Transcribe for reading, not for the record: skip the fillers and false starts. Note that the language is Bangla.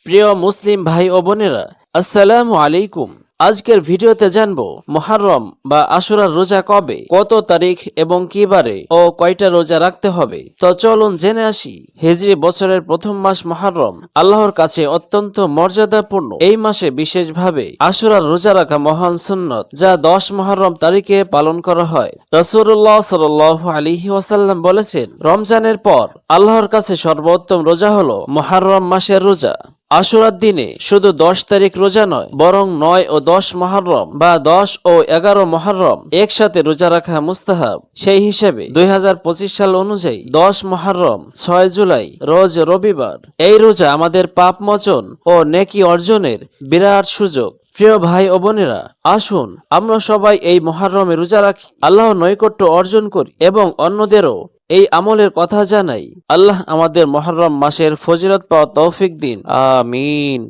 প্রিয় মুসলিম ভাই ও বোনেরা, আসসালামু আলাইকুম। আজকের ভিডিওতে জানবো মুহররম বা আশুরার রোজা কবে, কত তারিখ এবং কি বারে ও কয়টা রোজা রাখতে হবে। তো চলুন জেনে আসি। হিজরি বছরের প্রথম মাস মুহররম আল্লাহর কাছে অত্যন্ত মর্যাদাপূর্ণ। এই মাসে বিশেষভাবে আশুরার রোজা রাখা মহান সুন্নত, যা 10 মুহররম তারিখে পালন করা হয়। রাসূলুল্লাহ সাল্লাল্লাহু আলাইহি ওয়াসাল্লাম বলেছেন, রমজানের পর আল্লাহর কাছে সর্বোত্তম রোজা হলো মুহররম মাসের রোজা। আশুরার দিনে শুধু 10 তারিখ রোজা নয়, বরং 9 ও 10 মুহররম বা 10 ও 11 মুহররম একসাথে রোজা রাখা মুস্তাহাব। সেই হিসেবে 2025 সাল অনুযায়ী 10 মুহররম 6 জুলাই রোজ রবিবার। এই রোজা আমাদের পাপ মোচন ও নেকি অর্জনের বিরাট সুযোগ। প্রিয় ভাই ও বোনেরা, আসুন আমরা সবাই এই মুহররমে রোজা রাখি, আল্লাহর নৈকট্য অর্জন করি এবং অন্যদেরও এই আমলের কথা জানাই। আল্লাহ আমাদের মুহররম মাসের ফজিলত পাওয়া তৌফিক দিন, আমিন।